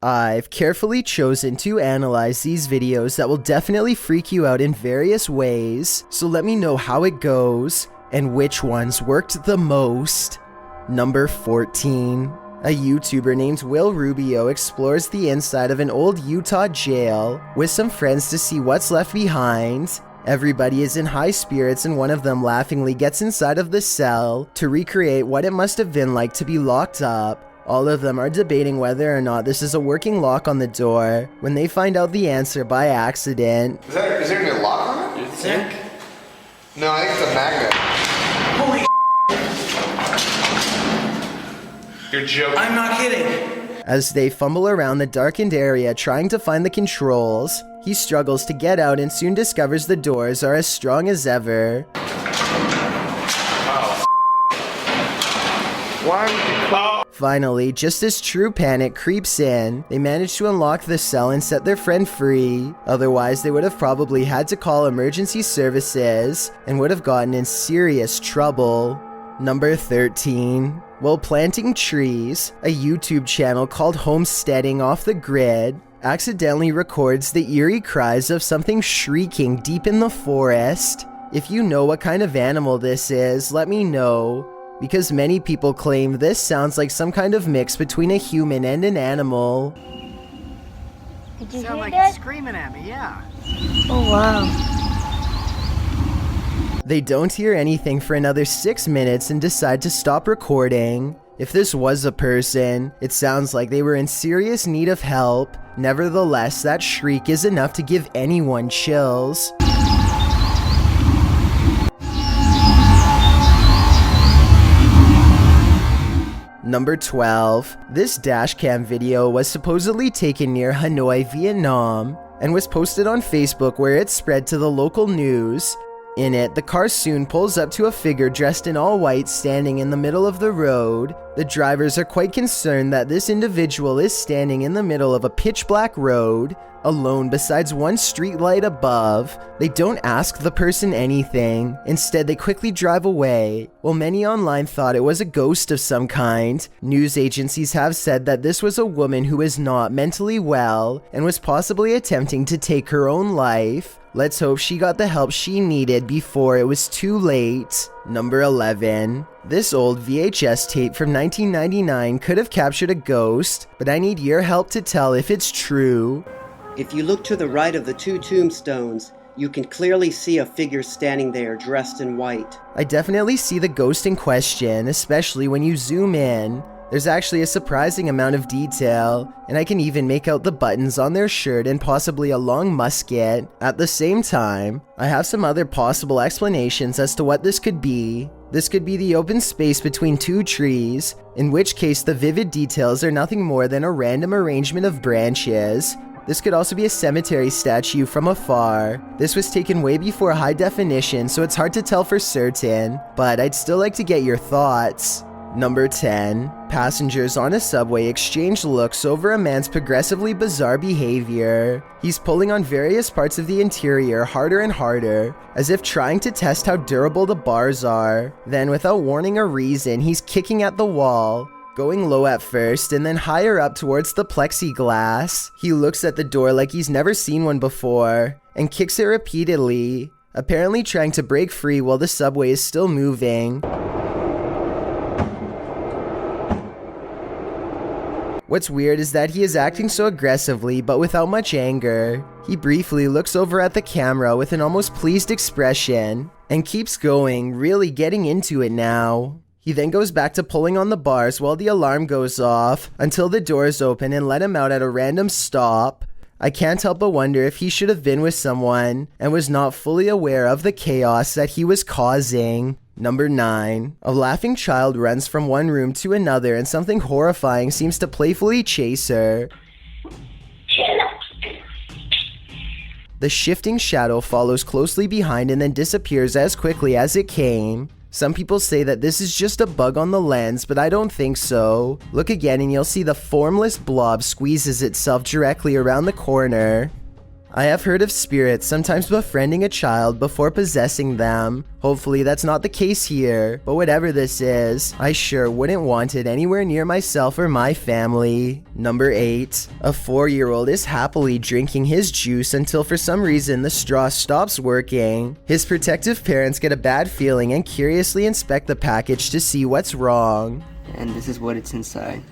I've carefully chosen to analyze these videos that will definitely freak you out in various ways, so let me know how it goes and which ones worked the most. Number 14. A YouTuber named Will Rubio explores the inside of an old Utah jail with some friends to see what's left behind. Everybody is in high spirits and one of them laughingly gets inside of the cell to recreate what it must have been like to be locked up. All of them are debating whether or not this is a working lock on the door when they find out the answer by accident. Is there gonna be a lock on it? You think? No, I think it's a magnet. Holy You're joking. I'm not kidding. As they fumble around the darkened area trying to find the controls, he struggles to get out and soon discovers the doors are as strong as ever. Why would you call? Finally, just as true panic creeps in, they manage to unlock the cell and set their friend free. Otherwise, they would have probably had to call emergency services and would have gotten in serious trouble. Number 13. While planting trees, a YouTube channel called Homesteading Off the Grid accidentally records the eerie cries of something shrieking deep in the forest. If you know what kind of animal this is, let me know, because many people claim this sounds like some kind of mix between a human and an animal. Did you Sound hear like that? it's screaming at me, yeah. Oh wow. They don't hear anything for another 6 minutes and decide to stop recording. If this was a person, it sounds like they were in serious need of help. Nevertheless, that shriek is enough to give anyone chills. Number 12. This dashcam video was supposedly taken near Hanoi, Vietnam, and was posted on Facebook where it spread to the local news. In it, the car soon pulls up to a figure dressed in all white standing in the middle of the road. The drivers are quite concerned that this individual is standing in the middle of a pitch black road, alone besides one street light above. They don't ask the person anything. Instead, they quickly drive away. While many online thought it was a ghost of some kind, news agencies have said that this was a woman who is not mentally well and was possibly attempting to take her own life. Let's hope she got the help she needed before it was too late. Number 11. This old VHS tape from 1999 could have captured a ghost, but I need your help to tell if it's true. If you look to the right of the two tombstones, you can clearly see a figure standing there dressed in white. I definitely see the ghost in question, especially when you zoom in. There's actually a surprising amount of detail, and I can even make out the buttons on their shirt and possibly a long musket. At the same time, I have some other possible explanations as to what this could be. This could be the open space between two trees, in which case the vivid details are nothing more than a random arrangement of branches. This could also be a cemetery statue from afar. This was taken way before high definition, so it's hard to tell for certain, but I'd still like to get your thoughts. Number 10. Passengers on a subway exchange looks over a man's progressively bizarre behavior. He's pulling on various parts of the interior harder and harder, as if trying to test how durable the bars are. Then, without warning or reason, he's kicking at the wall, going low at first and then higher up towards the plexiglass. He looks at the door like he's never seen one before, and kicks it repeatedly, apparently trying to break free while the subway is still moving. What's weird is that he is acting so aggressively but without much anger. He briefly looks over at the camera with an almost pleased expression and keeps going, really getting into it now. He then goes back to pulling on the bars while the alarm goes off until the doors open and let him out at a random stop. I can't help but wonder if he should have been with someone and was not fully aware of the chaos that he was causing. Number 9. A laughing child runs from one room to another and something horrifying seems to playfully chase her. The shifting shadow follows closely behind and then disappears as quickly as it came. Some people say that this is just a bug on the lens, but I don't think so. Look again and you'll see the formless blob squeezes itself directly around the corner. I have heard of spirits sometimes befriending a child before possessing them. Hopefully that's not the case here, but whatever this is, I sure wouldn't want it anywhere near myself or my family. Number 8. A 4-year-old is happily drinking his juice until for some reason the straw stops working. His protective parents get a bad feeling and curiously inspect the package to see what's wrong. And this is what it's inside.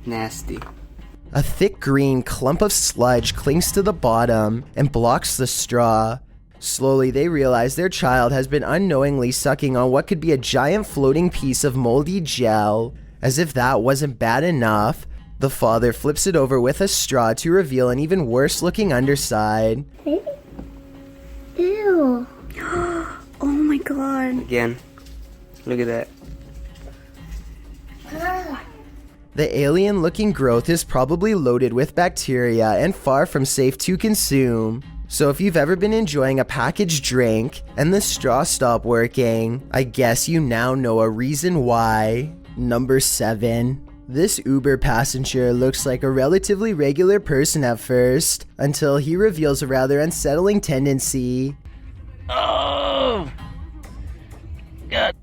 Nasty. A thick green clump of sludge clings to the bottom and blocks the straw. Slowly, they realize their child has been unknowingly sucking on what could be a giant floating piece of moldy gel. As if that wasn't bad enough, the father flips it over with a straw to reveal an even worse looking underside. Ew. Oh my god. Again, look at that. The alien-looking growth is probably loaded with bacteria and far from safe to consume. So if you've ever been enjoying a packaged drink and the straw stopped working, I guess you now know a reason why. Number 7. This Uber passenger looks like a relatively regular person at first, until he reveals a rather unsettling tendency. Oh! God.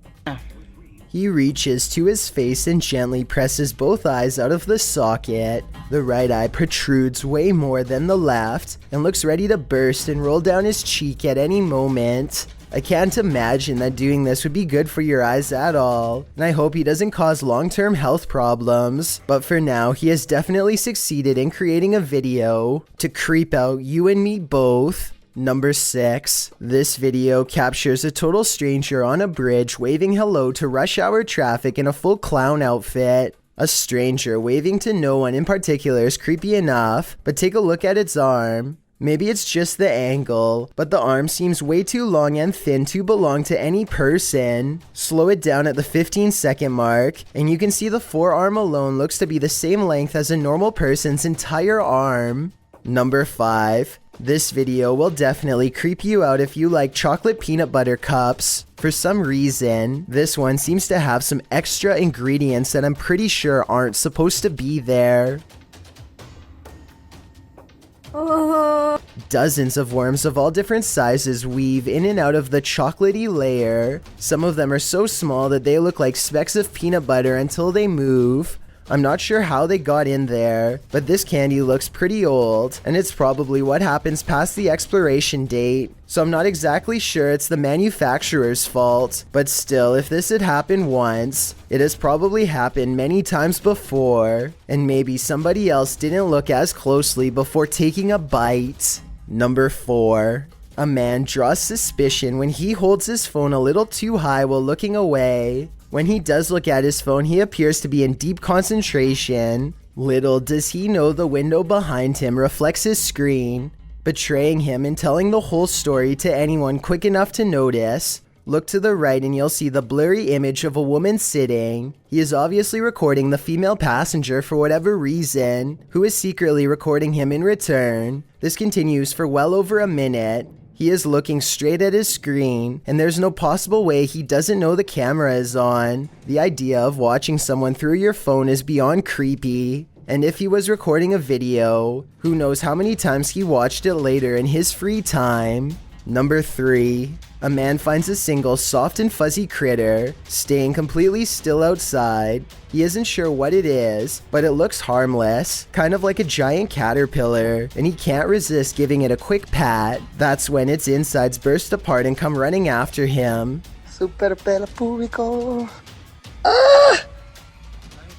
He reaches to his face and gently presses both eyes out of the socket. The right eye protrudes way more than the left and looks ready to burst and roll down his cheek at any moment. I can't imagine that doing this would be good for your eyes at all, and I hope he doesn't cause long-term health problems. But for now, he has definitely succeeded in creating a video to creep out you and me both. Number 6. This video captures a total stranger on a bridge waving hello to rush hour traffic in a full clown outfit. A stranger waving to no one in particular is creepy enough, but take a look at its arm. Maybe it's just the angle, but the arm seems way too long and thin to belong to any person. Slow it down at the 15-second mark, and you can see the forearm alone looks to be the same length as a normal person's entire arm. Number 5. This video will definitely creep you out if you like chocolate peanut butter cups. For some reason, this one seems to have some extra ingredients that I'm pretty sure aren't supposed to be there. Dozens of worms of all different sizes weave in and out of the chocolatey layer. Some of them are so small that they look like specks of peanut butter until they move. I'm not sure how they got in there, but this candy looks pretty old, and it's probably what happens past the expiration date. So I'm not exactly sure it's the manufacturer's fault, but still, if this had happened once, it has probably happened many times before, and maybe somebody else didn't look as closely before taking a bite. Number 4. A man draws suspicion when he holds his phone a little too high while looking away. When he does look at his phone, he appears to be in deep concentration. Little does he know the window behind him reflects his screen, betraying him and telling the whole story to anyone quick enough to notice. Look to the right and you'll see the blurry image of a woman sitting. He is obviously recording the female passenger for whatever reason, who is secretly recording him in return. This continues for well over a minute. He is looking straight at his screen, and there's no possible way he doesn't know the camera is on. The idea of watching someone through your phone is beyond creepy. And if he was recording a video, who knows how many times he watched it later in his free time. Number 3. A man finds a single soft and fuzzy critter, staying completely still outside. He isn't sure what it is, but it looks harmless, kind of like a giant caterpillar, and he can't resist giving it a quick pat. That's when its insides burst apart and come running after him. Super pelo público.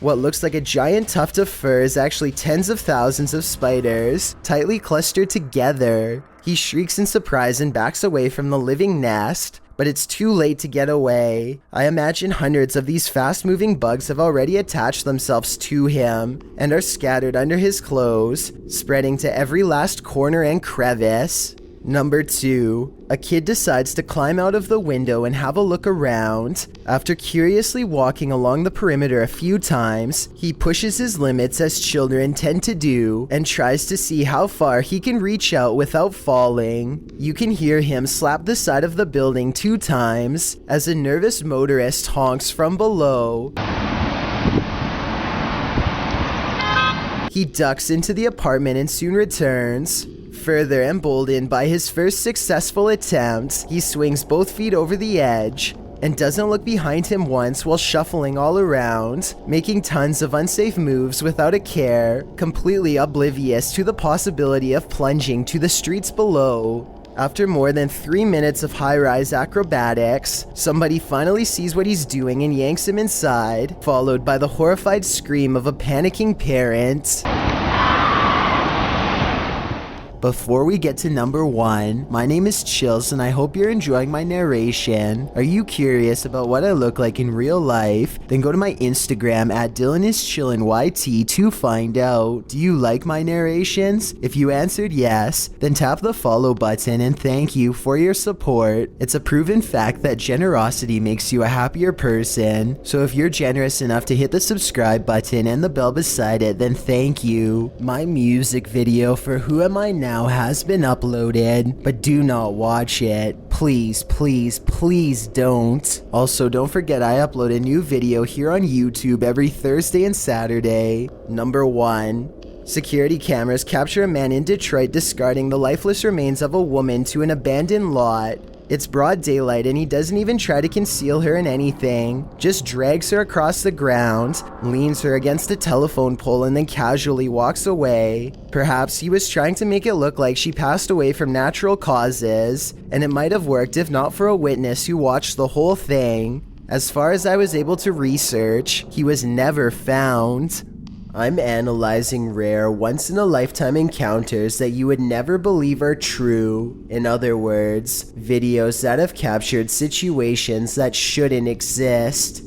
What looks like a giant tuft of fur is actually tens of thousands of spiders, tightly clustered together. He shrieks in surprise and backs away from the living nest, but it's too late to get away. I imagine hundreds of these fast-moving bugs have already attached themselves to him and are scattered under his clothes, spreading to every last corner and crevice. Number 2. A kid decides to climb out of the window and have a look around. After curiously walking along the perimeter a few times, he pushes his limits as children tend to do and tries to see how far he can reach out without falling. You can hear him slap the side of the building 2 times as a nervous motorist honks from below. He ducks into the apartment and soon returns. Further emboldened by his first successful attempt, he swings both feet over the edge and doesn't look behind him once while shuffling all around, making tons of unsafe moves without a care, completely oblivious to the possibility of plunging to the streets below. After more than 3 minutes of high-rise acrobatics, somebody finally sees what he's doing and yanks him inside, followed by the horrified scream of a panicking parent. Before we get to number 1, my name is Chills and I hope you're enjoying my narration. Are you curious about what I look like in real life? Then go to my Instagram at DylanIsChillinYT to find out. Do you like my narrations? If you answered yes, then tap the follow button and thank you for your support. It's a proven fact that generosity makes you a happier person. So if you're generous enough to hit the subscribe button and the bell beside it, then thank you. My music video for Who Am I Now has been uploaded, but do not watch it. Please, please, please don't. Also, don't forget I upload a new video here on YouTube every Thursday and Saturday. Number 1. Security cameras capture a man in Detroit discarding the lifeless remains of a woman to an abandoned lot. It's broad daylight and he doesn't even try to conceal her in anything, just drags her across the ground, leans her against a telephone pole and then casually walks away. Perhaps he was trying to make it look like she passed away from natural causes, and it might have worked if not for a witness who watched the whole thing. As far as I was able to research, he was never found. I'm analyzing rare, once-in-a-lifetime encounters that you would never believe are true. In other words, videos that have captured situations that shouldn't exist.